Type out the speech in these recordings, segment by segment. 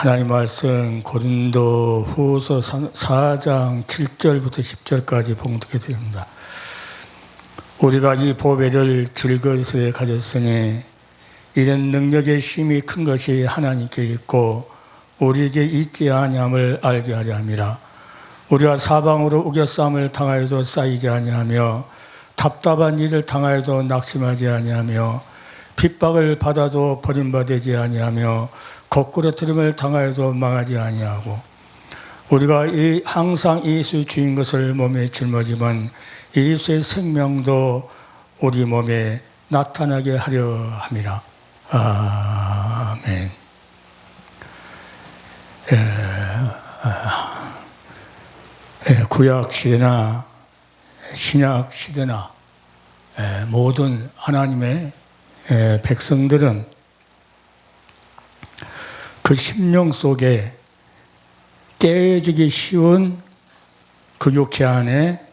하나님 말씀 고린도 후서 4장 7절부터 10절까지 봉독해 드립니다. 우리가 이 보배를 질그릇에 가졌으니 이런 능력의 힘이 큰 것이 하나님께 있고 우리에게 있지 아니함을 알게 하려 함이라. 우리가 사방으로 우겨싸움을 당하여도 쌓이지 아니하며 답답한 일을 당하여도 낙심하지 아니하며 핍박을 받아도 버림받지 아니하며 거꾸러뜨림을 당하여도 망하지 아니하고 우리가 항상 예수 주인 것을 몸에 짊어지면 예수의 생명도 우리 몸에 나타나게 하려 함이라. 아멘. 구약 시대나 신약 시대나 모든 하나님의 백성들은 그 심령 속에 깨어지기 쉬운 그 육체 안에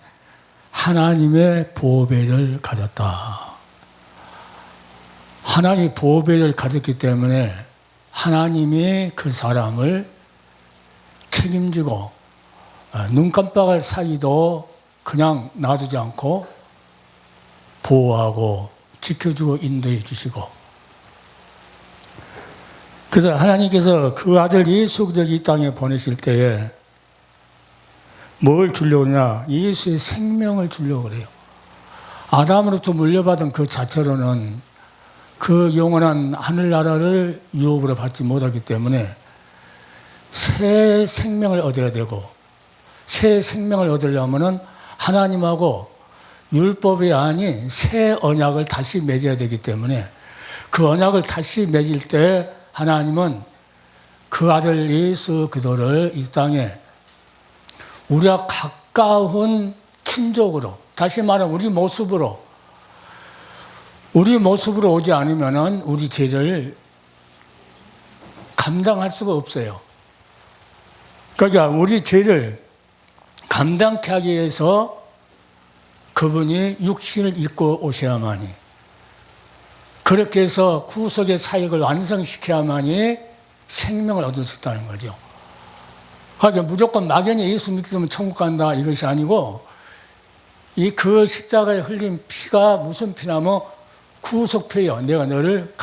하나님의 보배를 가졌다. 하나님의 보배를 가졌기 때문에 하나님이 그 사람을 책임지고 눈 깜빡할 사이도 그냥 놔두지 않고 보호하고 지켜주고 인도해 주시고, 그래서 하나님께서 그 아들 예수 그리스도를 이 땅에 보내실 때에 뭘 주려고 그러냐? 예수의 생명을 주려고 그래요. 아담으로부터 물려받은 그 자체로는 그 영원한 하늘나라를 유업으로 받지 못하기 때문에 새 생명을 얻어야 되고, 새 생명을 얻으려면 하나님하고 율법이 아닌 새 언약을 다시 맺어야 되기 때문에 그 언약을 다시 맺을 때 하나님은 그 아들 예수 그리스도를 이 땅에 우리와 가까운 친족으로, 다시 말하면 우리 모습으로 오지 않으면 우리 죄를 감당할 수가 없어요. 그러니까 우리 죄를 감당케 하기 위해서 그분이 육신을 입고 오셔야만이, 그렇게 해서 구속의 사역을 완성시켜야만이 생명을 얻을 수 있다는 거죠. 그러니까 무조건 막연히 예수 믿으면 천국 간다 이것이 아니고, 그 십자가에 흘린 피가 무슨 피냐면 구속표예요. 내가 너를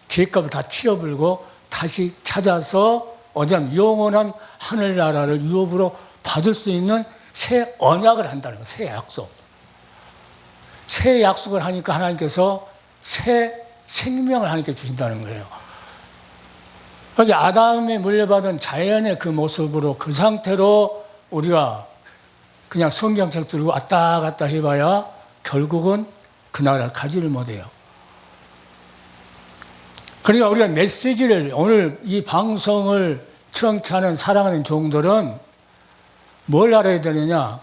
죄값을 다 치러불고 다시 찾아서 어디냐면 영원한 하늘나라를 유업으로 받을 수 있는 새 언약을 한다는 거예요. 새 약속. 새 약속을 하니까 하나님께서 새 생명을 하나님께 주신다는 거예요. 그러니까 아담에 물려받은 자연의 그 모습으로, 그 상태로 우리가 그냥 성경책 들고 왔다 갔다 해봐야 결국은 그 나라를 가지를 못해요. 그러니까 우리가 메시지를, 오늘 이 방송을 청취하는 사랑하는 종들은 뭘 알아야 되느냐?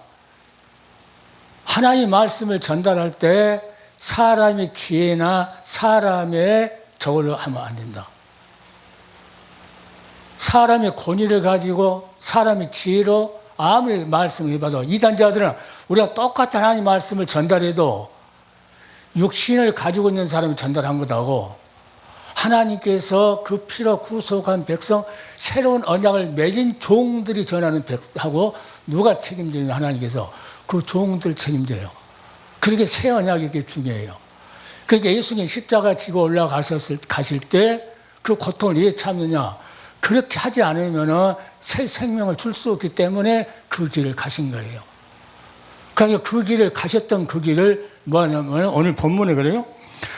하나님의 말씀을 전달할 때 사람의 지혜나 사람의 저걸로 하면 안 된다. 사람의 권위를 가지고 사람의 지혜로 아무리 말씀을 해봐도, 이단자들은 우리가 똑같은 하나님의 말씀을 전달해도 육신을 가지고 있는 사람이 전달한 것하고 하나님께서 그 피로 구속한 백성, 새로운 언약을 맺은 종들이 전하는 백하고 누가 책임지냐? 하나님께서 그 종들 책임져요. 그렇게 새 언약이 이게 중요해요. 그러니까 예수님 십자가 지고 가실 때 그 고통을 왜 참느냐? 그렇게 하지 않으면 새 생명을 줄 수 없기 때문에 그 길을 가신 거예요. 그러니까 그 길을 가셨던 그 길을 뭐냐면 오늘 본문에 그래요.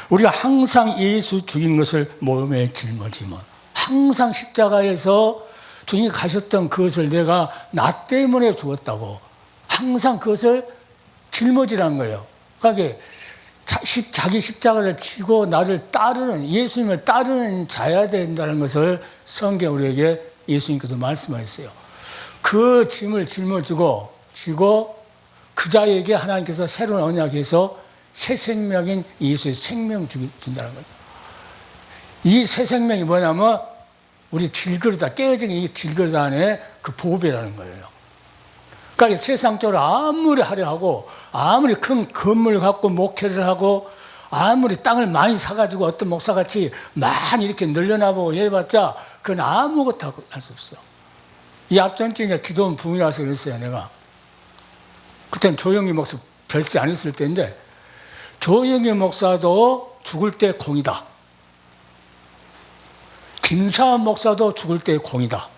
우리가 항상 예수 죽인 것을 몸에 짊어지면, 항상 십자가에서 주님이 가셨던 그것을 내가 나 때문에 죽었다고 항상 그것을 짊어지라는 거예요. 그러니까 자기 십자가를 지고 나를 따르는, 예수님을 따르는 자야 된다는 것을 성경 우리에게 예수님께서 말씀하셨어요. 그 짐을 짊어지고 그 자에게 하나님께서 새로운 언약에서 새 생명인 예수의 생명 준다는 거예요. 이 새 생명이 뭐냐면 우리 질그릇, 깨어진 이 질그릇 안에 그 보배라는 거예요. 그러니까 세상적으로 아무리 하려 하고 아무리 큰 건물 갖고 목회를 하고 아무리 땅을 많이 사가지고 어떤 목사같이 많이 이렇게 늘려나보고 해봤자 그건 아무것도 할 수 없어. 이 앞전쯤에 기도원 부흥이라서 그랬어요, 내가. 그때는 조영기 목사 별세 안 했을 때인데, 조영기 목사도 죽을 때 공이다. 김사한 목사도 죽을 때 공이다.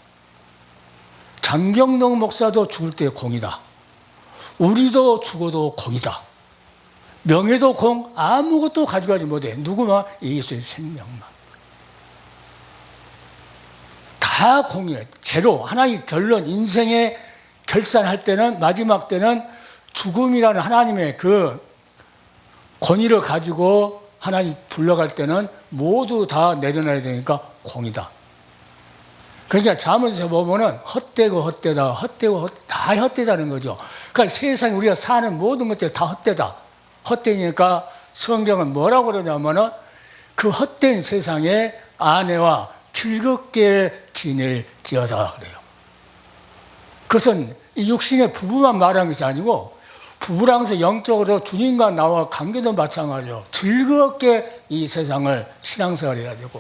장경동 목사도 죽을 때 공이다. 우리도 죽어도 공이다. 명예도 공, 아무것도 가져가지 못해. 누구만? 예수의 생명만. 다 공이에요. 제로. 하나의 결론, 인생의 결산할 때는, 마지막 때는 죽음이라는 하나님의 그 권위를 가지고 하나님 불러갈 때는 모두 다 내려놔야 되니까 공이다. 그러니까 잠언에서 보면은 헛되고 헛되다, 헛되고 다 헛되다는 거죠. 그러니까 세상에 우리가 사는 모든 것들이 다 헛되다. 헛되니까 성경은 뭐라고 그러냐면은 그 헛된 세상에 아내와 즐겁게 지낼지어다 그래요. 그것은 이 육신의 부부만 말하는 것이 아니고 부부랑서 영적으로 주님과 나와 관계도 마찬가지죠. 즐겁게 이 세상을 신앙생활 해야 되고.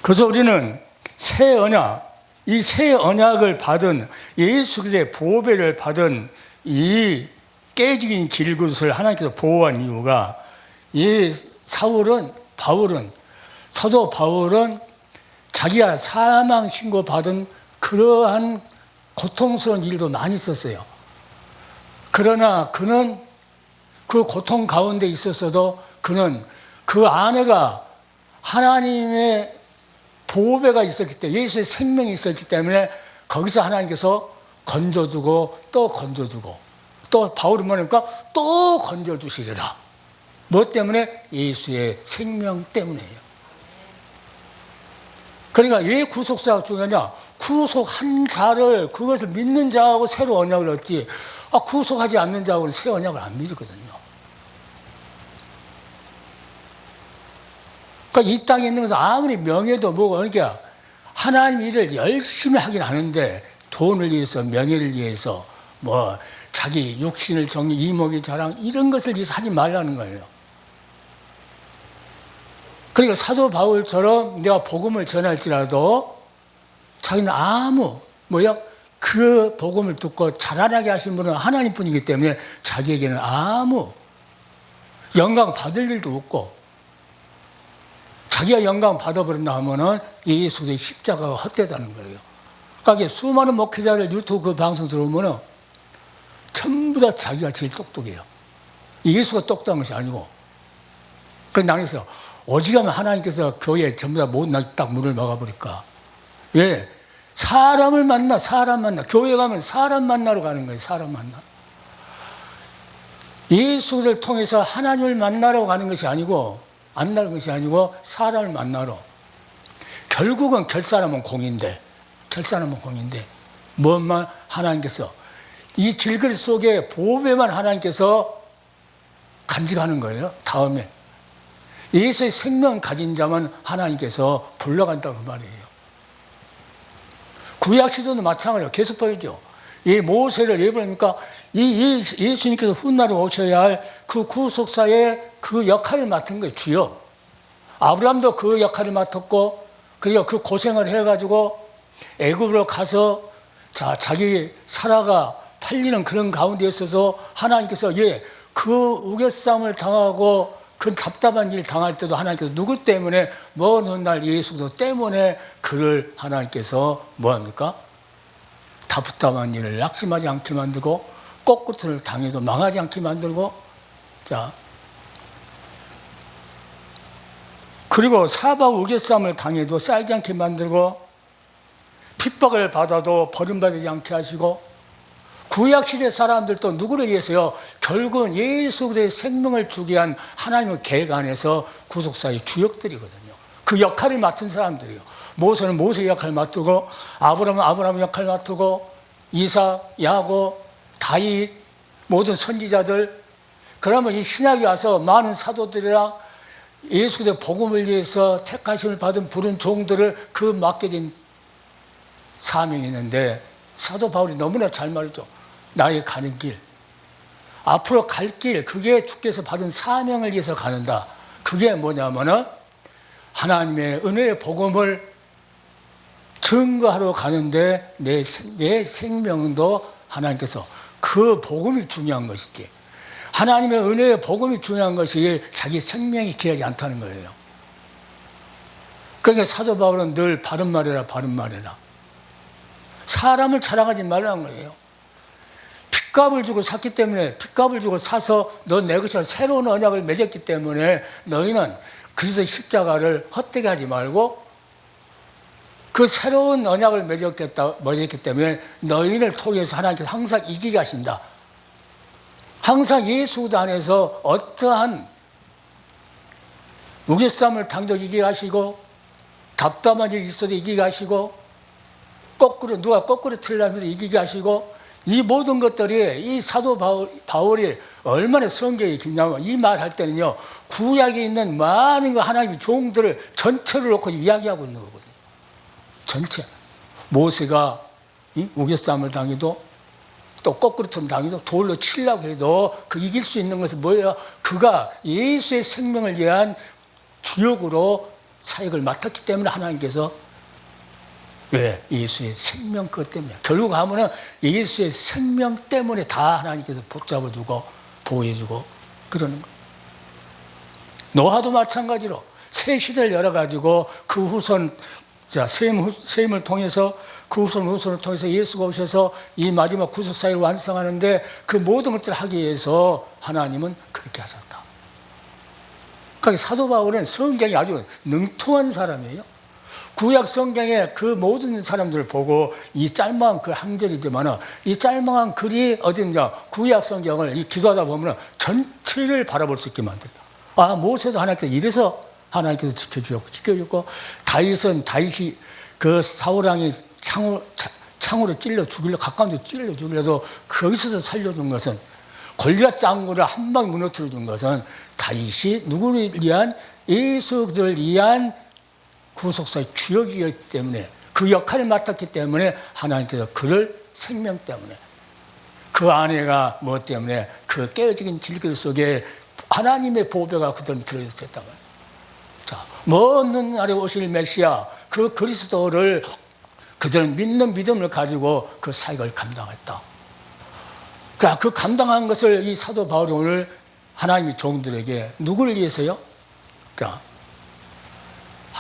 그래서 우리는 새 언약, 이 새 언약을 받은 예수 그리스도의 보배를 받은 이 깨진 질그릇을 하나님께서 보호한 이유가 이 사도 바울은 자기가 사망 신고 받은 그러한 고통스러운 일도 많이 있었어요. 그러나 그는 그 고통 가운데 있었어도 그는 그 아내가 하나님의 보배가 있었기 때문에 예수의 생명이 있었기 때문에 거기서 하나님께서 건져주고 또 건져주고 또 바울은 뭐니까 또 건져주시리라. 뭐 때문에? 예수의 생명 때문이에요. 그러니까 왜 구속사가 중요하냐? 구속한 자를 그것을 믿는 자하고 새로 언약을 얻지 구속하지 않는 자하고는 새 언약을 안 믿거든요. 그러니까 이 땅에 있는 것은 아무리 명예도 뭐고 그러니까 하나님 일을 열심히 하긴 하는데 돈을 위해서 명예를 위해서 뭐 자기 육신을 정리 이목의 자랑 이런 것을 위해서 하지 말라는 거예요. 그러니까 사도 바울처럼 내가 복음을 전할지라도 자기는 그 복음을 듣고 자라나게 하신 분은 하나님뿐이기 때문에 자기에게는 아무 영광 받을 일도 없고 자기가 영광 받아버린다 하면은 예수의 십자가가 헛되다는 거예요. 그러니까 수많은 목회자들 유튜브 그 방송 들어오면은 전부 다 자기가 제일 똑똑해요. 예수가 똑똑한 것이 아니고. 그래서 나에서 오직하면 하나님께서 교회에 전부 다 모든 딱 문을 막아버릴까. 왜? 사람 만나. 교회 가면 사람 만나러 가는 거예요. 사람 만나. 예수를 통해서 하나님을 만나러 가는 것이 아니고 사람을 만나러. 결국은 결산하면 공인데 뭔만 하나님께서 이 질그릇 속에 보배만 하나님께서 간직하는 거예요. 다음에 예수의 생명 가진 자만 하나님께서 불러간다고 말이에요. 구약 시대도 마찬가지로 계속 보이죠. 이 모세를 예보하니까 이 예수님께서 훗날에 오셔야 할 그 구속사의 그 역할을 맡은 거예요. 주요. 아브라함도 그 역할을 맡았고 그리고 그 고생을 해가지고 애굽으로 가서 자기 사라가 팔리는 그런 가운데 있어서 하나님께서 그 우겨쌈을 당하고 그 답답한 일 당할 때도 하나님께서 누구 때문에 먼 훗날 예수 그리스도 때문에 그를 하나님께서 뭐합니까? 답답한 일을 낙심하지 않게 만들고 꺾구트를 당해도 망하지 않게 만들고 그리고 사바 우겨쌈을 당해도 쌓이지 않게 만들고 핍박을 받아도 버림받지 않게 하시고 구약시대 사람들도 누구를 위해서요? 결국은 예수 그리스도의 생명을 주게 한 하나님의 계획 안에서 구속사의 주역들이거든요. 그 역할을 맡은 사람들이에요. 모세는 모세의 역할을 맡고 아브라함은 아브라함의 역할을 맡고 이삭, 야곱, 다윗 모든 선지자들 그러면 이 신약에 와서 많은 사도들이랑 예수 그리스도의 복음을 위해서 택하심을 받은 부른 종들을 그 맡겨진 사명이 있는데 사도 바울이 너무나 잘 말이죠. 나의 가는 길, 앞으로 갈 길, 그게 주께서 받은 사명을 위해서 가는다. 그게 뭐냐면은 하나님의 은혜의 복음을 증거하러 가는데 내 생명도 하나님께서 그 복음이 중요한 것이지, 하나님의 은혜의 복음이 중요한 것이 자기 생명이 귀하지 않다는 거예요. 그러니까 사도 바울은 늘 바른 말이라 바른 말이라, 사람을 자랑하지 말라는 거예요. 핏값을 주고 샀기 때문에, 핏값을 주고 사서 너 내 것이라 새로운 언약을 맺었기 때문에 너희는 그리스도 십자가를 헛되게 하지 말고 그 새로운 언약을 맺었기 때문에 너희를 통해서 하나님께서 항상 이기게 하신다. 항상 예수 안에서 어떠한 우겨싸움을 당도 이기게 하시고, 답답한 일이 있어도 이기게 하시고, 누가 거꾸로 틀리면서 이기게 하시고, 이 모든 것들이 이 사도 바울이 얼마나 성경이 깊냐면, 이 말 할 때는요, 구약에 있는 많은 하나님의 종들을 전체를 놓고 이야기하고 있는 거거든요. 전체. 모세가 우겨싸움을 당해도, 또 거꾸로 당해도, 돌로 치려고 해도 그 이길 수 있는 것은 뭐예요? 그가 예수의 생명을 위한 주역으로 사역을 맡았기 때문에 하나님께서, 왜? 예수의 생명 그것 때문에. 결국 하면은 예수의 생명 때문에 다 하나님께서 붙잡아주고 보호해주고 그러는 거예요. 노아도 마찬가지로 새 시대를 열어가지고 그 후손, 셈을 통해서, 그 후손을 통해서 예수가 오셔서 이 마지막 구속 사역을 완성하는데, 그 모든 것들을 하기 위해서 하나님은 그렇게 하셨다. 그러니까 사도 바울은 성경이 아주 능통한 사람이에요. 구약 성경에 그 모든 사람들을 보고, 이 짤막한 그 한 절이지만 이 짤막한 글이 어딘가 구약 성경을 이 기도하다 보면 전체를 바라볼 수 있게 만든다. 아, 모세도 하나님께서 이래서 하나님께서 지켜주고, 다윗이 그 사울왕이 창으로 찔러 죽이려, 가까운 데 찔러 죽이려도 거기서 살려준 것은, 골리앗 장군을 한 방에 무너뜨려 준 것은 다윗이 누구를 위한, 예수들을 위한 구속사의 주역이었기 때문에, 그 역할을 맡았기 때문에 하나님께서 그를 생명 때문에, 그 아내가 뭐 때문에 그 깨어진 질길 속에 하나님의 보배가 그들은 들어있었다고. 자, 먼 날에 오실 메시아, 그 그리스도를 그들은 믿는 믿음을 가지고 그 사역을 감당했다. 그러니까 그 감당한 것을 이 사도 바울이 오늘 하나님의 종들에게 누구를 위해서요? 자,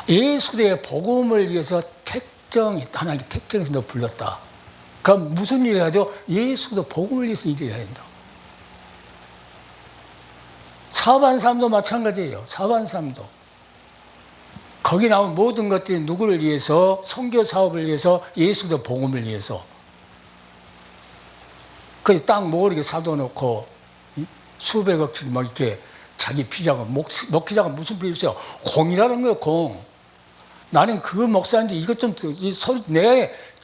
예수의 복음을 위해서 하나님의 택정해서 너 불렀다. 그럼 무슨 일을 해도 예수도 복음을 위해서 일을 해야 된다. 사업하는 사람도 마찬가지예요. 사업하는 사람도. 거기 나온 모든 것들이 누구를 위해서? 선교 사업을 위해서, 예수도 복음을 위해서. 그 땅 모르게 사둬놓고 수백억씩 막 이렇게 자기 피자가, 목피자가 무슨 필요 있어요? 공이라는 거예요, 공. 나는 그 목사인데 이것 좀,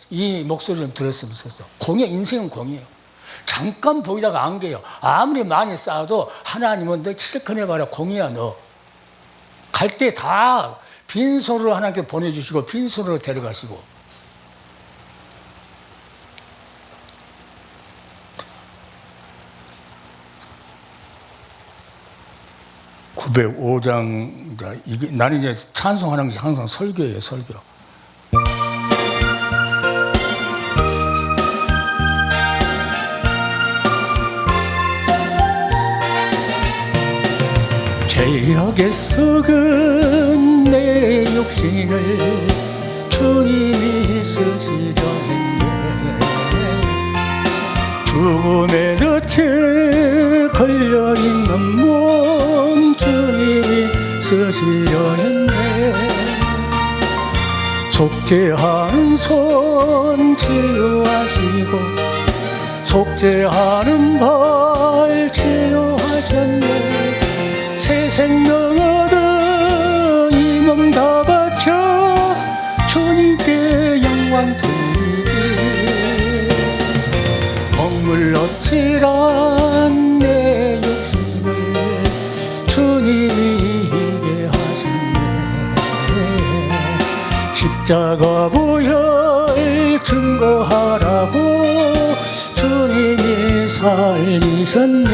이 목소리 좀 들었으면 좋겠어. 공이야, 인생은 공이에요. 잠깐 보이다가 안개요. 아무리 많이 쌓아도 하나님은 너 실컷 해봐라, 공이야, 너. 갈 때 다 빈손으로 하나님께 보내주시고, 빈손으로 데려가시고. (905장) 이게 나는 이제 찬송하는 게 항상 설교예요, 설교. 죄악에 썩은 내 육신을 주님이 쓰시려 했네. 죽음의 덫에 걸려있는 몸 주님이 쓰시려 했네. 속죄하는 손 치유하시고, 속죄하는 발 치유하셨네. 새 생명 얻어 이 몸 다 바쳐 주님께 영광 돌리리. 억눌렀지란 내 욕심을 주님이 이게 하셨네. 십자가 보혈 증거하라고 주님이 살리셨네.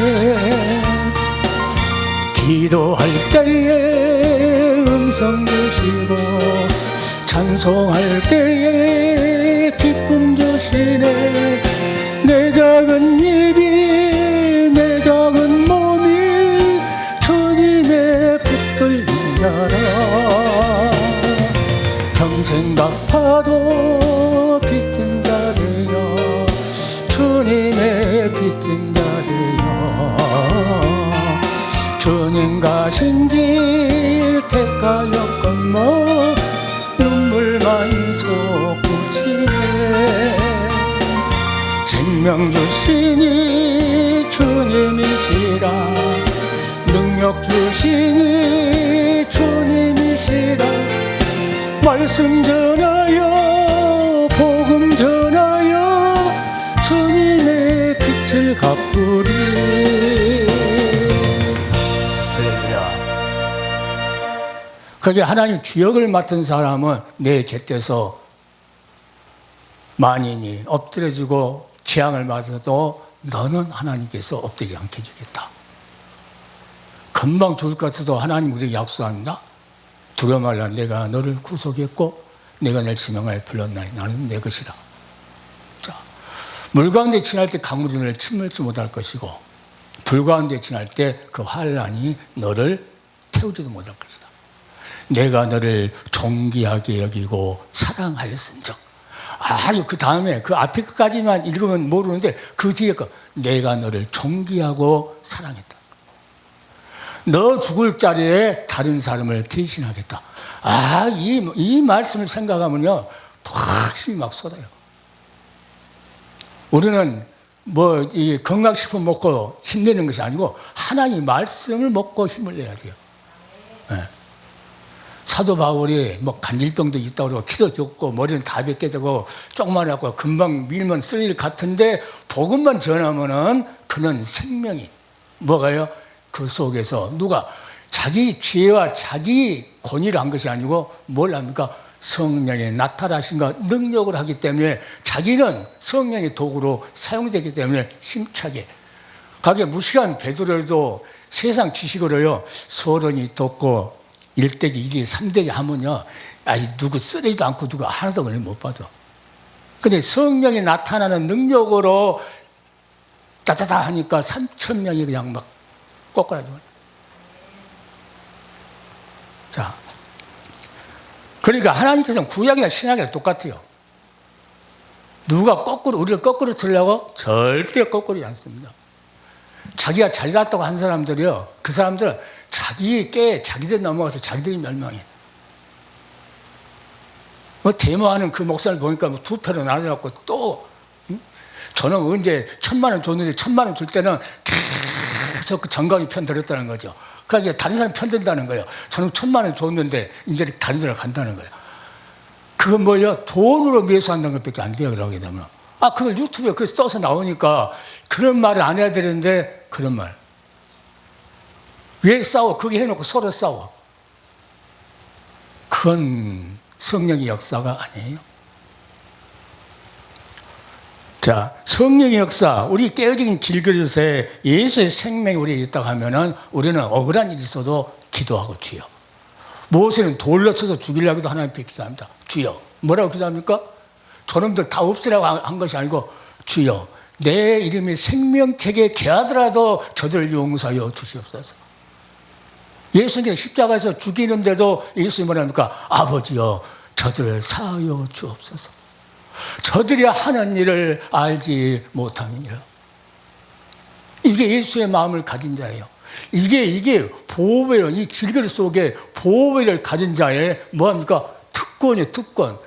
기도할 때에 음성 주시고 찬송할 때에 기쁨 주시네. 내 작은 입이 내 작은 몸이 주님의 붙들리냐라. 평생 갚아도 빚진 자 되어 주님의 빚진 자 되어 주님 가신 길 택하였건뭐 눈물만 솟구치네. 생명 주시니 주님이시라. 능력 주시니 주님이시라. 말씀 전하여 복음 전하여 주님의 빛을 갚으리. 그게 하나님 주역을 맡은 사람은 내 곁에서 만인이 엎드려지고 재앙을 맞아도 너는 하나님께서 엎드리지 않게 해주겠다. 금방 죽을 것 같아도 하나님 우리에게 약속합니다. 두려워 말라. 내가 너를 구속했고 내가 널 지명하여 불렀나니 나는 내 것이라. 자, 물 가운데 지날 때 강물이 너를 침몰치 못할 것이고 불 가운데 지날 때 그 환란이 너를 태우지도 못할 것이다. 내가 너를 존귀하게 여기고 사랑하였은즉. 그 다음에 그 앞에 끝까지만 읽으면 모르는데 그 뒤에 거 내가 너를 존귀하고 사랑했다. 너 죽을 자리에 다른 사람을 대신하겠다. 이 말씀을 생각하면요 팍 힘이 막 쏟아요. 우리는 이 건강식품 먹고 힘내는 것이 아니고 하나님의 말씀을 먹고 힘을 내야 돼요. 네. 사도 바울이 간질병도 있다고 그러고 키도 좁고 머리는 다 벗겨지고 조그만하고 금방 밀면 쓸 일 같은데 복음만 전하면은 그는 생명이 뭐가요? 그 속에서 누가 자기 지혜와 자기 권위를 한 것이 아니고 뭘 합니까? 성령의 나타나신가 능력을 하기 때문에 자기는 성령의 도구로 사용되기 때문에 힘차게 가게 무시한 베드로도 세상 지식으로요 서론이 덮고 1대지, 2대지, 3대지 하면요 누구 쓰레기도 않고 누구 하나도 못 받아. 근데 성령이 나타나는 능력으로 따다다 하니까 3,000명이 그냥 막 꼬꾸라지고. 자, 그러니까 하나님께서는 구약이나 신약이랑 똑같아요. 누가 우리를 거꾸로 들려고? 절대 거꾸로 않습니다. 자기가 잘났다고 한 사람들이요, 그 사람들은 자기들 넘어가서 자기들이 멸망해. 데모하는 그 목사를 보니까 두 패로 나눠갖고 또, 저는 언제 1,000만 원 줬는데 1,000만 원 줄 때는 계속 그 정강이 편들었다는 거죠. 그러니까 다른 사람 편든다는 거예요. 저는 1,000만 원 줬는데 이제 다른 데로 간다는 거예요. 그건 뭐예요? 돈으로 매수한다는 것밖에 안 돼요. 그러게 되면. 그걸 유튜브에 그래서 써서 나오니까 그런 말을 안 해야 되는데 그런 말. 왜 싸워? 그게 해놓고 서로 싸워. 그건 성령의 역사가 아니에요. 자, 성령의 역사, 우리 깨어진 길그릇에 예수의 생명이 우리에 있다고 하면은 우리는 억울한 일이 있어도 기도하고 주여. 모세는 돌로 쳐서 죽이려고도 하나님께 기도합니다. 주여. 뭐라고 기도합니까? 저놈들 다 없애라고 한 것이 아니고 주여. 내 이름이 생명책에 제하더라도 저들을 용서하여 주시옵소서. 예수님 십자가에서 죽이는데도 예수님이 뭐랍니까? 아버지여 저들을 사하여 주옵소서. 저들이 하는 일을 알지 못함이니라. 이게 예수의 마음을 가진 자예요. 이게 보호배를, 이 질그릇 속에 보호배를 가진 자의 뭐합니까? 특권이에요, 특권.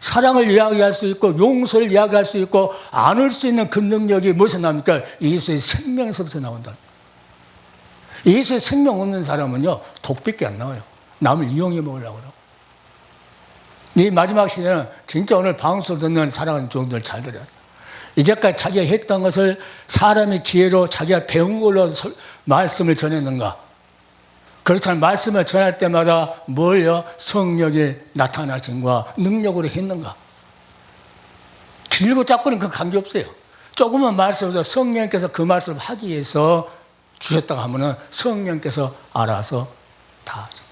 사랑을 이야기할 수 있고 용서를 이야기할 수 있고 안을 수 있는 그 능력이 무엇에서 나옵니까? 예수의 생명에서부터 나온다. 예수의 생명 없는 사람은요 독밖에 안 나와요. 남을 이용해 먹으려고 그러고. 이 마지막 시대는 진짜 오늘 방송 듣는 사랑하는 종들 잘 들어요. 이제까지 자기가 했던 것을 사람의 지혜로 자기가 배운 걸로 말씀을 전했는가? 그렇지만 말씀을 전할 때마다 뭘요? 성령의 나타나심과 능력으로 했는가? 길고 짧고는 그 관계없어요. 조금만 말씀해서 성령께서 그 말씀을 하기 위해서 주셨다고 하면은 성령께서 알아서 다 하죠.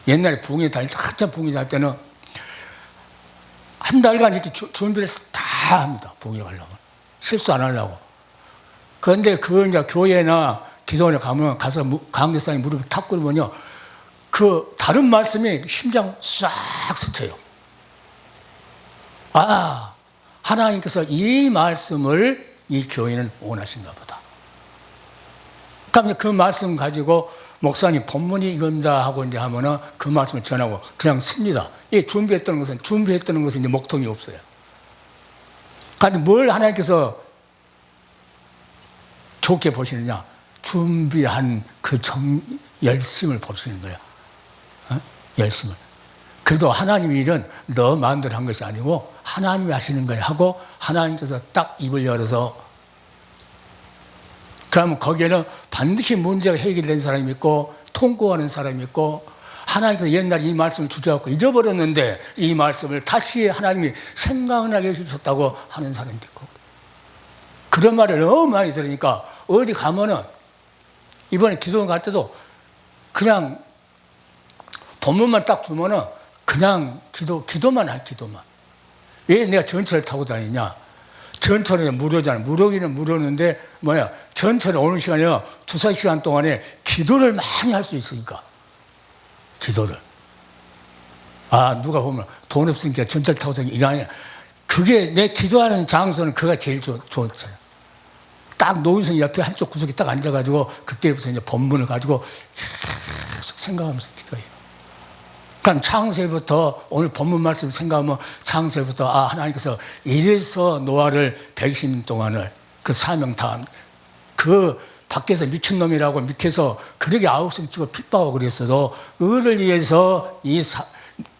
옛날에 부흥회 다닐 때, 한참 부흥회 다닐 때는 한 달간 이렇게 준비를 다 합니다. 부흥회 가려면. 실수 안 하려고. 그런데 그 이제 교회나 기도원에 가면 가서 강대상이 무릎을 탁 꿇으면요. 그 다른 말씀이 심장 싹 스쳐요. 아, 하나님께서 이 말씀을 이 교회는 원하신가 보다. 그러면 그 말씀 가지고 목사님 본문이 이겁니다 하고 이제 하면은 그 말씀을 전하고 그냥 씁니다. 이 준비했던 것은 이제 목통이 없어요. 그런데 뭘 하나님께서 좋게 보시느냐? 준비한 그 열심을 보시는 거야. 어? 열심을. 그래도 하나님 일은 너 마음대로 한 것이 아니고 하나님이 하시는 거야 하고 하나님께서 딱 입을 열어서 그러면 거기에는 반드시 문제가 해결된 사람이 있고 통고하는 사람이 있고 하나님께서 옛날에 이 말씀을 주셔갖고 잊어버렸는데 이 말씀을 다시 하나님이 생각나게 해주셨다고 하는 사람도 있고 그런 말을 너무 많이 들으니까 어디 가면은 이번에 기도원 갈 때도 그냥 본문만 딱 주면은 그냥 기도만 해, 기도만. 왜 내가 전철을 타고 다니냐? 전철은 무료잖아. 무료기는 무료인데, 전철에 오는 시간이요. 2-3시간 동안에 기도를 많이 할 수 있으니까. 기도를. 아, 누가 보면 돈 없으니까 전철 타고 다니냐. 이러냐. 그게 내 기도하는 장소는 그가 제일 좋잖아요. 딱 노인성 옆에 한쪽 구석에 딱 앉아가지고 그때부터 이제 본문을 가지고 계속 생각하면서 기도해요. 그럼 창세부터 오늘 본문 말씀 생각하면 창세부터 아 하나님께서 이래서 노아를 120년 동안을 그 사명 다 그 밖에서 미친놈이라고 밑에서 그렇게 아우성 찍어 핍박하고 그랬어도 그를 위해서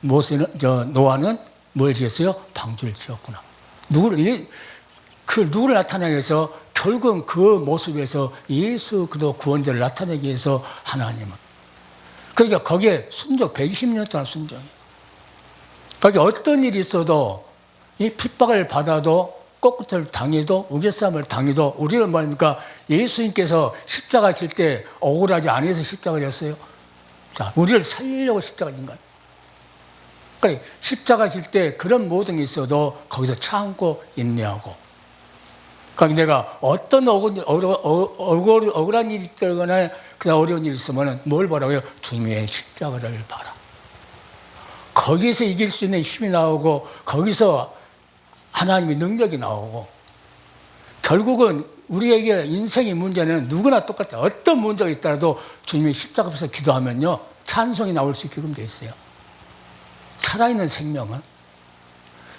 노아는 뭘 지었어요? 방주를 지었구나. 누구를 나타내기 위해서 결국은 그 모습에서 예수 그리스도 구원자를 나타내기 위해서 하나님은 그러니까 거기에 순종 120년 동안 순종이에요. 거기 어떤 일이 있어도 이 핍박을 받아도 꺾을 당해도 우겨싸움을 당해도 우리는 뭐입니까? 예수님께서 십자가 질 때 억울하지 않아서 십자가를 졌어요. 자, 우리를 살리려고 십자가 진 거예요. 그러니까 십자가 질 때 그런 모든 게 있어도 거기서 참고 인내하고 그러니까 내가 어떤 억울한 일이 있거나 그냥 어려운 일이 있으면 뭘 보라고요? 주님의 십자가를 봐라. 거기서 이길 수 있는 힘이 나오고 거기서 하나님의 능력이 나오고 결국은 우리에게 인생의 문제는 누구나 똑같아요. 어떤 문제가 있더라도 주님의 십자가 앞에서 기도하면요 찬송이 나올 수 있게끔 돼 있어요. 살아있는 생명은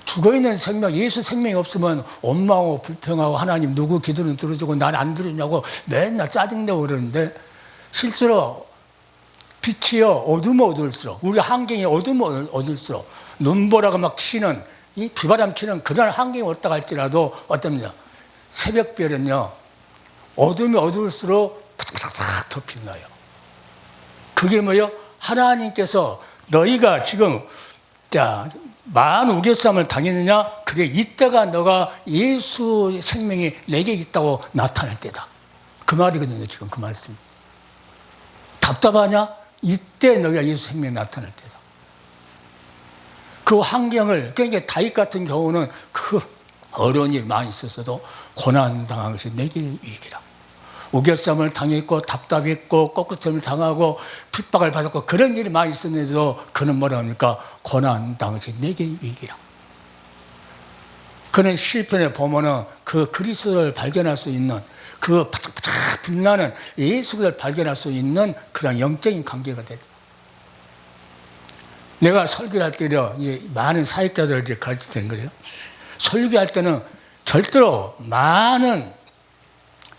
죽어있는 생명, 예수 생명이 없으면 원망하고 불평하고 하나님 누구 기도는 들어주고 난 안 들으냐고 맨날 짜증내고 그러는데 실제로 빛이요 어두면 어두울수록 우리 환경이 어두면 어두울수록 눈보라가 막 치는 이 비바람 치는 그날 환경이 왔다 갈지라도 어떻냐 새벽별은요 어두면 어두울수록 팍팍팍 더 빛나요. 그게 뭐예요? 하나님께서 너희가 지금 많은 우겨싸움을 당했느냐? 그래 이때가 너가 예수 생명이 내게 있다고 나타날 때다. 그 말이거든요. 지금 그 말씀. 답답하냐? 이때 너가 예수 생명이 나타날 때다. 그 환경을 그러니까 다윗 같은 경우는 그 어려운 일이 많이 있었어도 고난당한 것이 내게 유익이라. 우겨싸움을 당했고 답답했고 꺾으름을 당하고 핍박을 받았고 그런 일이 많이 있었는데도 그는 뭐라 합니까? 고난당한 것이 내게 유익이라. 그는 시편에 보면은 그 그리스도를 발견할 수 있는 그 바짝바짝 빛나는 예수를 발견할 수 있는 그런 영적인 관계가 되다. 내가 설교를 할 때요, 이제 많은 사역자들을 이제 가르치는 거예요. 설교할 때는 절대로 많은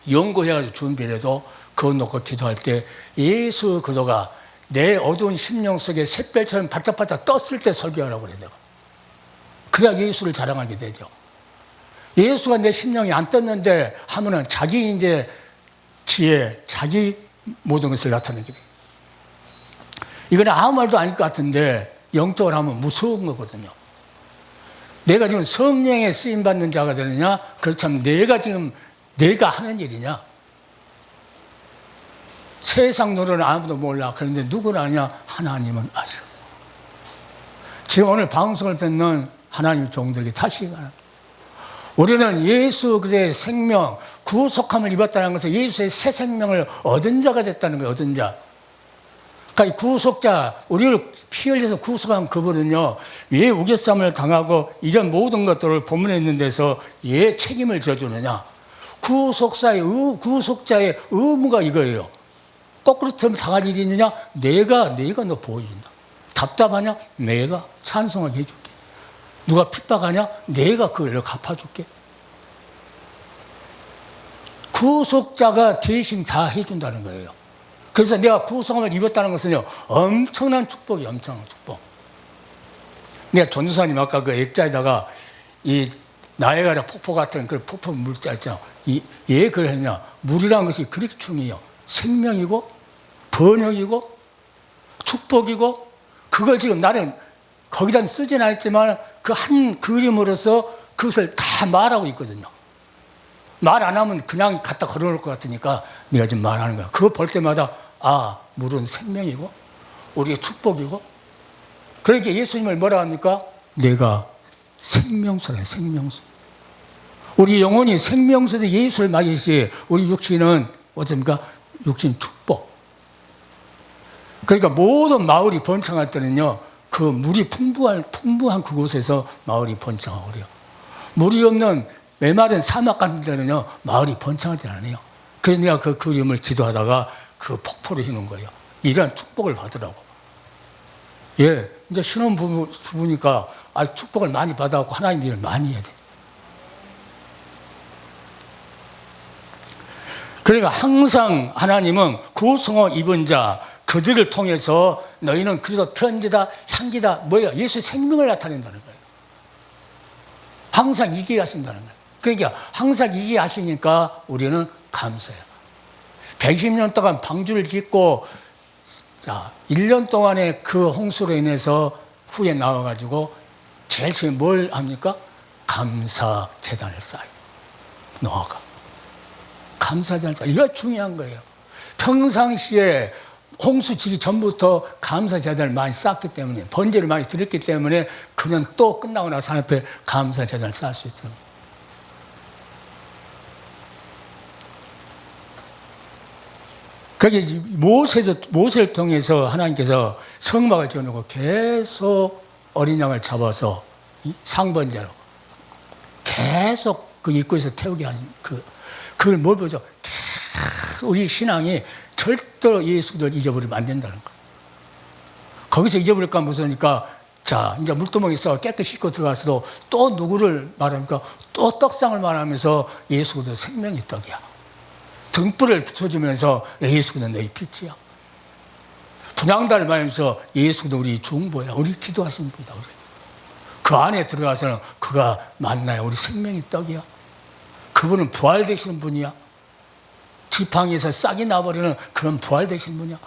연구해가지고 준비를 해도 그거 놓고 기도할 때 예수 그리스도가 내 어두운 심령 속에 샛별처럼 바짝바짝 떴을 때 설교하라고 그래요. 내가. 그래야 예수를 자랑하게 되죠. 예수가 내 심령이 안 떴는데 하면은 자기 이제 지혜, 자기 모든 것을 나타내게 돼요. 이건 아무 말도 아닐 것 같은데 영적으로 하면 무서운 거거든요. 내가 지금 성령에 쓰임받는 자가 되느냐? 그렇다면 내가 하는 일이냐? 세상 노래는 아무도 몰라. 그런데 누구를 아냐? 하나님은 아시거든요. 지금 오늘 방송을 듣는 하나님 종들에게 다시 말합니다. 우리는 예수 그리스도의 생명, 구속함을 입었다는 것은 예수의 새 생명을 얻은 자가 됐다는 거예요. 얻은 자. 그러니까 이 구속자, 우리를 피 흘려서 구속한 그분은요, 왜 우겨쌈을 당하고 이런 모든 것들을 본문에 있는 데서 왜 책임을 져주느냐? 구속자의 의무가 이거예요. 거꾸로 당할 일이 있느냐? 내가 너 보호해준다. 답답하냐? 내가 찬송하게 해줄게. 누가 핍박하냐? 내가 그걸 갚아줄게. 구속자가 대신 다 해준다는 거예요. 그래서 내가 구속함을 입었다는 것은요, 엄청난 축복이에요. 엄청난 축복. 내가 전도사님 아까 그 액자에다가 이 나이아가라 폭포 같은 그 폭포 물자 있잖아. 왜 그러냐? 물이라는 것이 그렇게 중요해요. 생명이고 번영이고 축복이고, 그걸 지금 나는 거기다 쓰진 않았지만 그 한 그림으로서 그것을 다 말하고 있거든요. 말 안 하면 그냥 갖다 걸어놓을 것 같으니까 내가 지금 말하는 거야. 그거 볼 때마다 물은 생명이고 우리의 축복이고, 그러니까 예수님을 뭐라 합니까? 내가 생명수라는 생명수. 우리 영혼이 생명수도 예수를 맞이시, 우리 육신은 어떻습니까? 육신 축복. 그러니까 모든 마을이 번창할 때는요, 그 물이 풍부한 그곳에서 마을이 번창하고 그래요. 물이 없는 메마른 사막 같은 데는요, 마을이 번창할 때는 안 해요. 그래서 내가 그 그림을 기도하다가 그 폭포를 해놓은 거예요. 이런 축복을 받으라고. 예, 이제 신혼부부니까 축복을 많이 받아갖고 하나님 일을 많이 해야 돼. 그러니까 항상 하나님은 구속함 입은 자, 그들을 통해서 너희는 그리스도 편지다, 향기다, 뭐예요? 예수의 생명을 나타낸다는 거예요. 항상 이기게 하신다는 거예요. 그러니까 항상 이기게 하시니까 우리는 감사해요. 120년 동안 방주를 짓고, 1년 동안에 그 홍수로 인해서 후에 나와가지고 제일 처음에 뭘 합니까? 감사 제단을 쌓아요. 노아가. 감사 제단을 쌓아요. 이거 중요한 거예요. 평상시에 홍수 지기 전부터 감사 제단을 많이 쌓기 때문에, 번제를 많이 드렸기 때문에 그는 또 끝나고 나서 하나님 앞에 감사 제단을 쌓을 수 있어요. 그게 모세를 통해서 하나님께서 성막을 지어놓고 계속 어린 양을 잡아서 상번제로 계속 그 입구에서 태우게 하는 그걸 뭘 보죠? 우리 신앙이 절대로 예수 그리스도를 잊어버리면 안 된다는 거예요. 거기서 잊어버릴까 무서우니까, 이제 물두멍에서 깨끗이 씻고 들어가서도 또 누구를 말합니까? 또 떡상을 말하면서 예수 그리스도 생명의 떡이야. 등불을 붙여주면서 예수 그리스도 너희 빛이야. 분향단을 말하면서 예수 그리스도 우리 중보야. 우리 기도하신 분이다. 우리. 그 안에 들어가서는 그가 만나야 우리 생명의 떡이야. 그분은 부활되시는 분이야. 지팡이에서 싹이 나버리는 그런 부활되신 분이야.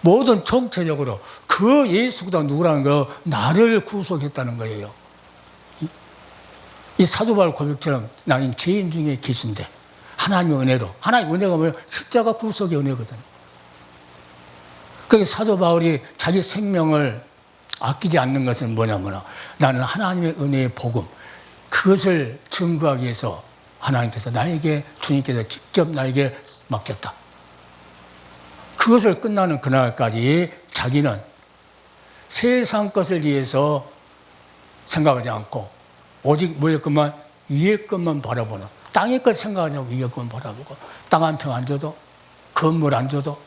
모든 전체적으로 그 예수 그리스도가 누구라는 거, 나를 구속했다는 거예요. 이 사도 바울 고백처럼 나는 죄인 중에 계신데 하나님의 은혜로, 하나님의 은혜가 뭐예요? 십자가 구속의 은혜거든. 그게 사도 바울이 자기 생명을 아끼지 않는 것은 뭐냐면, 나는 하나님의 은혜의 복음, 그것을 증거하기 위해서 하나님께서 주님께서 직접 나에게 맡겼다. 그것을 끝나는 그날까지 자기는 세상 것을 위해서 생각하지 않고 오직 뭐의 것만, 위의 것만 바라보는, 땅의 것 생각하지 않고 위의 것만 바라보고, 땅 한 평 안 줘도, 건물 안 줘도,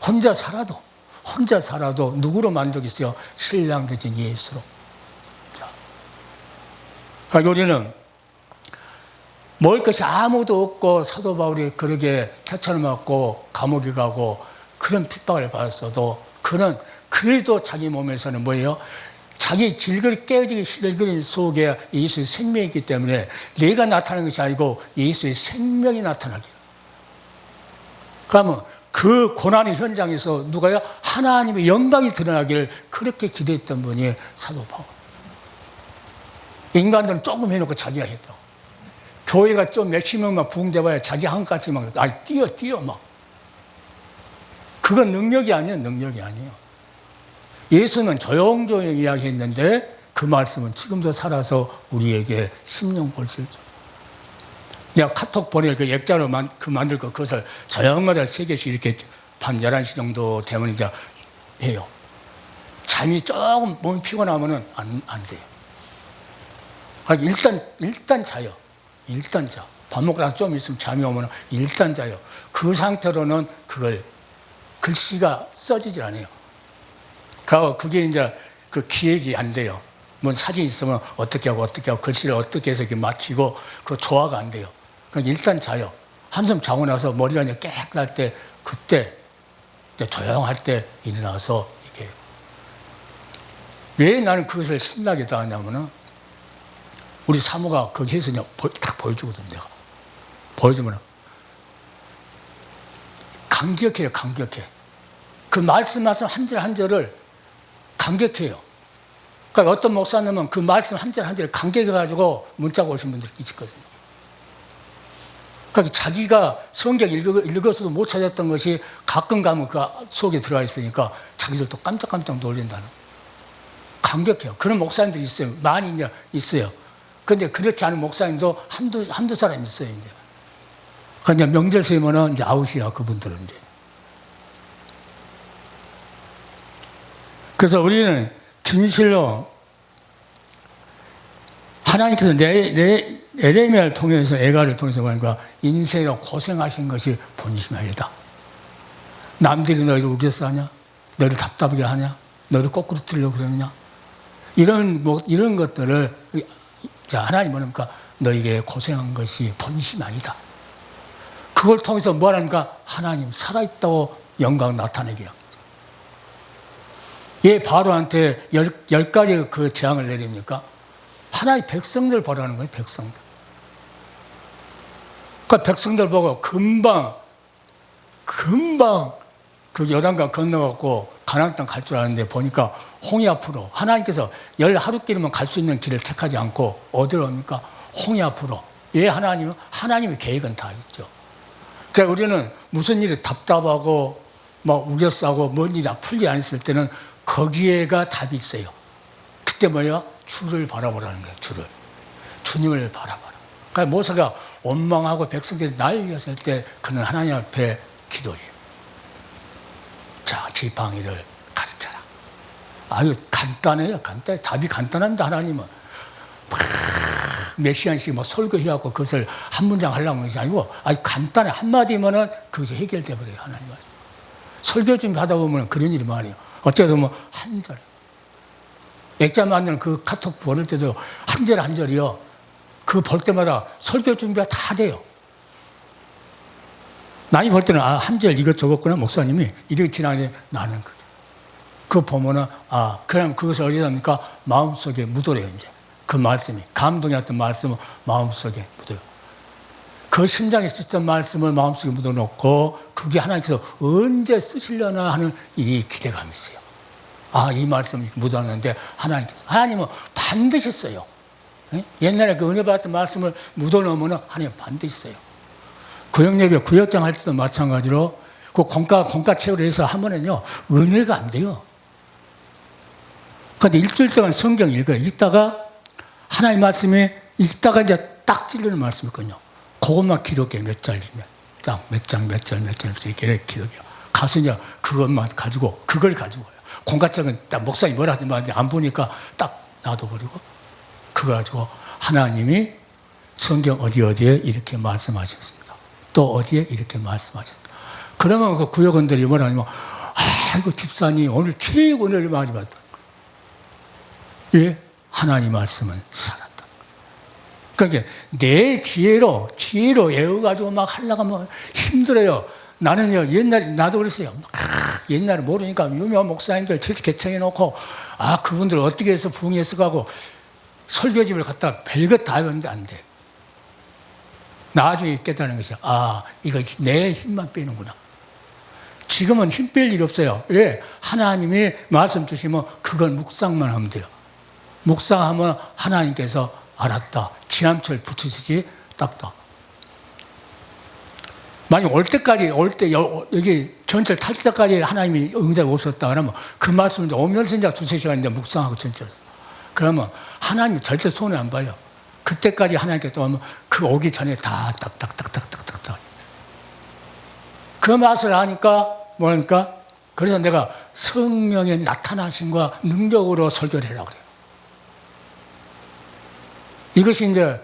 혼자 살아도 누구로 만족했어요? 신랑 되신 예수로. 그러니까 우리는 먹을 것이 아무도 없고 사도 바울이 그렇게 태천을 맞고 감옥에 가고 그런 핍박을 받았어도, 그는 그래도 자기 몸에서는 뭐예요? 자기 깨어지기 실그린 속에 예수의 생명이 있기 때문에 내가 나타나는 것이 아니고 예수의 생명이 나타나기를. 그러면 그 고난의 현장에서 누가요? 하나님의 영광이 드러나기를 그렇게 기대했던 분이 사도 바울. 인간들은 조금 해놓고 자기가 했다고. 교회가 좀 몇십 명만 부흥돼봐야 자기 한까지 막 뛰어 막. 그건 능력이 아니에요. 능력이 아니에요. 예수는 조용조용 이야기했는데 그 말씀은 지금도 살아서 우리에게 심령 골실죠. 내가 카톡 보낼 그 액자로 만들 거 그것을 저녁마다 3개씩 이렇게 밤 11시 정도 되면 이제 해요. 잠이 조금 몸이 피곤하면은 안 돼요. 일단 자요. 일단 자. 밥 먹고 나서 좀 있으면 잠이 오면 일단 자요. 그 상태로는 그걸 글씨가 써지질 않아요. 그게 이제 그 기획이 안 돼요. 뭐 사진 있으면 어떻게 하고 글씨를 어떻게 해서 이렇게 맞추고 그 조화가 안 돼요. 그러니까 일단 자요. 한숨 자고 나서 머리가 이제 깨끗할 때 그때 이제 조용할 때 일어나서 이렇게. 왜 나는 그것을 신나게 다 하냐면은 우리 사모가 거기에서 그냥 딱 보여주거든, 내가. 보여주면 감격해요, 감격해. 그 말씀 한 절 한 절을 감격해요. 그러니까 어떤 목사님은 그 말씀 한 절 한 절을 감격해가지고 문자가 오신 분들이 있거든요. 그러니까 자기가 성경 읽어서도 못 찾았던 것이 가끔 가면 그 속에 들어가 있으니까 자기들도 깜짝깜짝 놀린다는. 감격해요. 그런 목사님들이 있어요. 많이 이제 있어요. 그런데 그렇지 않은 목사님도 한두 사람 있어요, 이제. 그러니까 명절 세면은 이제 아웃이야, 그분들은 이제. 그래서 우리는 진실로 하나님께서 에레미야를 통해서 에가를 통해서 보니까 인생으로 고생하신 것이 본심이다. 남들이 너희를 우겨서 하냐? 너희를 답답하게 하냐? 너희를 거꾸로 틀려고 그러느냐? 이런 것들을 하나님 뭐니까 너희에게 고생한 것이 본심이 아니다. 그걸 통해서 뭐 하는가? 하나님 살아있다고 영광 나타내기야. 얘 바로한테 10가지 그 재앙을 내립니까? 하나의 백성들 보라는 거예요, 백성들. 그러니까 백성들 보고 금방 그 요단강 건너갖고 가나안 땅 갈 줄 아는데 보니까 홍해 앞으로 하나님께서 10하루길이면 갈 수 있는 길을 택하지 않고 어디로 옵니까? 홍해 앞으로. 예, 하나님의 계획은 다 있죠. 그러니까 우리는 무슨 일이 답답하고 막 우겨싸고 뭔 일이 풀지 않았을 때는 거기에가 답이 있어요. 그때 뭐예요? 주를 바라보라는 거예요. 주님을 바라봐라. 그러니까 모세가 원망하고 백성들이 난리였을 때 그는 하나님 앞에 기도해요. 자, 지팡이를 가르쳐라. 아유, 간단해요. 간단해. 답이 간단합니다. 하나님은 몇 시간씩 뭐 설교해갖고 그것을 한 문장 하려고 하는 것이 아니고 아주 간단해. 한마디면은 그것이 해결돼 버려요. 하나님 말씀. 설교 좀 하다 보면 그런 일이 많아요. 어쩌다 보면 한 절. 액자 만드는 그 카톡 보낼 때도 한 절 한 절이요. 그거 볼 때마다 설교 준비가 다 돼요. 나이 볼 때는 한 절 이것 적었구나 목사님이 이렇게 지나가는데 나는 그거 보면은 그냥 그것을 어디다 합니까? 마음속에 묻어래요. 이제 그 말씀이 감동이었던 말씀을 마음속에 묻어요. 그 심장에 있었던 말씀을 마음속에 묻어놓고 그게 하나님께서 언제 쓰시려나 하는 이 기대감이 있어요. 이 말씀을 묻어놨는데 하나님은 반드시 써요. 옛날에 그 은혜 받았던 말씀을 묻어놓으면 하나님 반드시 써요. 구역예배 구역장 할 때도 마찬가지로 그 공과책으로 해서 하면은요 은혜가 안 돼요. 그런데 일주일 동안 성경 읽어요. 읽다가 하나님 말씀이 읽다가 이제 딱 찔리는 말씀이거든요. 그것만 기록해 몇 절, 몇 장, 이렇게 기록해요. 가서 이제 그것만 가지고 그걸 가지고 와요. 공과책은 딱 목사님이 뭐라 하든 말인데 안 보니까 딱 놔둬버리고 그거 가지고 하나님이 성경 어디에 이렇게 말씀하셨습니다. 또 어디에 이렇게 말씀하셨습니다. 그러면 그 구역원들이 뭐라 하냐면 아이고 집사님 오늘 최고 은혜를 많이 받았다. 예? 하나님 말씀은 살았다. 그러니까 내 지혜로 애워가지고 막 하려고 하면 힘들어요. 나는요 옛날에 나도 그랬어요. 옛날에 모르니까 유명한 목사님들 개청해놓고 그분들 어떻게 해서 부흥해서 가고 설교집을 갖다 별것 다 하는데 안 돼. 나중에 깨달은 것이야. 이거 내 힘만 빼는구나. 지금은 힘 뺄 일이 없어요. 왜? 하나님이 말씀 주시면 그걸 묵상만 하면 돼요. 묵상하면 하나님께서 알았다. 지남철 붙이듯이 딱딱. 만약 여기 전철 탈 때까지 하나님이 응답이 없었다 그러면 그 말씀을 오면서 이제 2-3시간 이제 묵상하고 전철. 그러면 하나님이 절대 손해 안 봐요. 그때까지 하나님께서 오면 그 오기 전에 다 딱딱딱딱딱딱딱. 그 맛을 아니까 뭐니까 그래서 내가 성령의 나타나심과 능력으로 설교를 하려고 그래요. 이것이 이제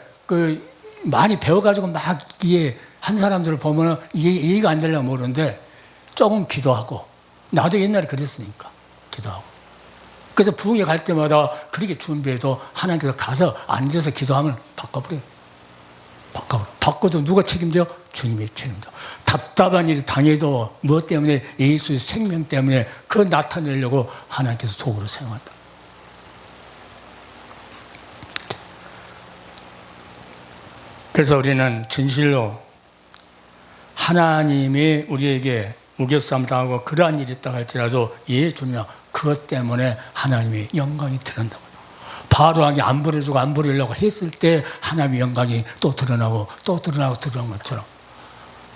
많이 배워가지고 막 이게 한 사람들을 보면 이해가 안 되려고 모르는데 조금 기도하고 나도 옛날에 그랬으니까 기도하고 그래서 부흥회 갈 때마다 그렇게 준비해도 하나님께서 가서 앉아서 기도하면 바꿔버려요. 바꿔도 누가 책임져? 주님이 책임져. 답답한 일을 당해도 무엇 때문에? 예수의 생명 때문에 그 나타내려고 하나님께서 속으로 사용한다. 그래서 우리는 진실로 하나님이 우리에게 우겨싸움 당하고 그러한 일이 있다 할지라도 주님아 그것 때문에 하나님의 영광이 드러난다고. 바로하게 안 버려주고 안 버리려고 했을 때 하나님의 영광이 또 드러나고 또 드러나고 드러난 것처럼.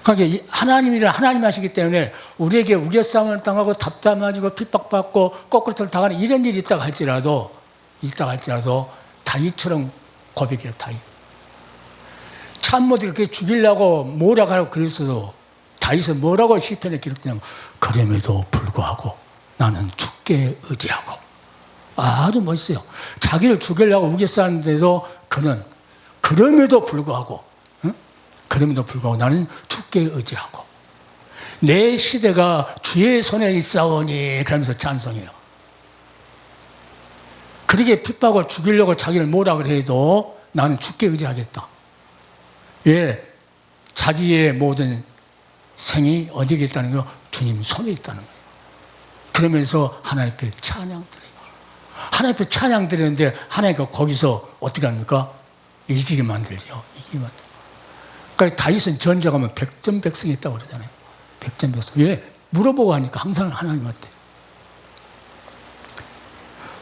그러니까 하나님이란 하나님 하시기 때문에 우리에게 우겨싸움을 당하고 답답해지고 핍박받고 거꾸로 당하는 이런 일이 있다 할지라도 다윗처럼 고백해요. 다윗. 참모들 이렇게 죽이려고 뭐라고 하고 그랬어도 다윗은 뭐라고 시편에 기록되냐면 그럼에도 불구하고 나는 주께 의지하고. 아주 멋있어요. 자기를 죽이려고 우겨쌌는데도 그는 그럼에도 불구하고 나는 주께 의지하고 내 시대가 주의 손에 있사오니 그러면서 찬송해요. 그렇게 핍박을 죽이려고 자기를 뭐라 그래도 나는 주께 의지하겠다. 자기의 모든 생이 어디에 있다는 거예요? 주님 손에 있다는 거예요. 그러면서 하나님 앞에 찬양 드려요. 하나님 앞에 찬양 드리는데 하나님께서 거기서 어떻게 합니까? 이기게 만들죠. 이기게 만들죠. 그러니까 다윗은 전쟁하면 백전백승이 있다고 그러잖아요. 백전백승. 왜? 물어보고 하니까 항상 하나님한테.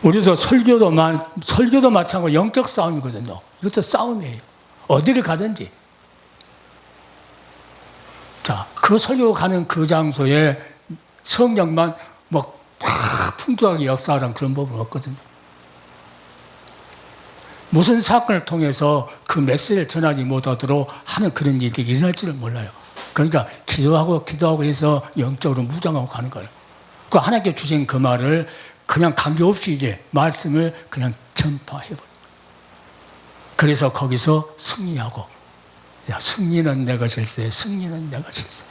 우리도 설교도 마찬가지고 영적 싸움이거든요. 이것도 싸움이에요. 어디를 가든지. 자, 그 설교 가는 그 장소에 성령만 풍족하게 역사하는 그런 법은 없거든요. 무슨 사건을 통해서 그 메시지를 전하지 못하도록 하는 그런 일이 일어날지를 몰라요. 그러니까 기도하고 해서 영적으로 무장하고 가는 거예요. 그 하나님께 주신 그 말을 그냥 관계없이 이제 말씀을 그냥 전파해버려요. 그래서 거기서 승리하고 승리는 내 것일세. 승리는 내 것일세.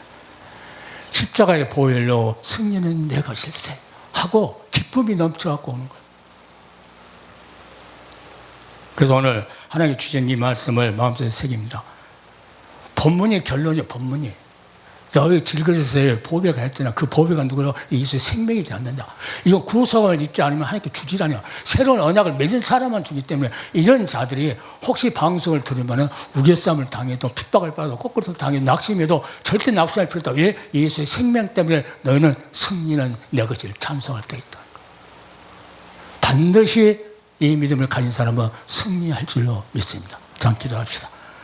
십자가의 보혈로 승리는 내 것일세. 하고 기쁨이 넘쳐갖고 오는 거예요. 그래서 오늘 하나님이 주신 이 말씀을 마음속에 새깁니다. 본문이 결론이에요. 본문이. 너희 질그릇에 보배가 했잖아. 그 보배가 누구로? 예수의 생명이지 않는다. 이거 구속을 잊지 않으면 하나님께 주지라냐. 새로운 언약을 맺은 사람만 주기 때문에 이런 자들이 혹시 방송을 들으면 우겨싸움을 당해도 핍박을 받아도 거꾸로 당해도 낙심해도 절대 낙심할 필요 없다. 왜? 예수의 생명 때문에 너희는 승리는 내 것을 찬송할 때 있다. 반드시 이 믿음을 가진 사람은 승리할 줄로 믿습니다. 자, 기도합시다.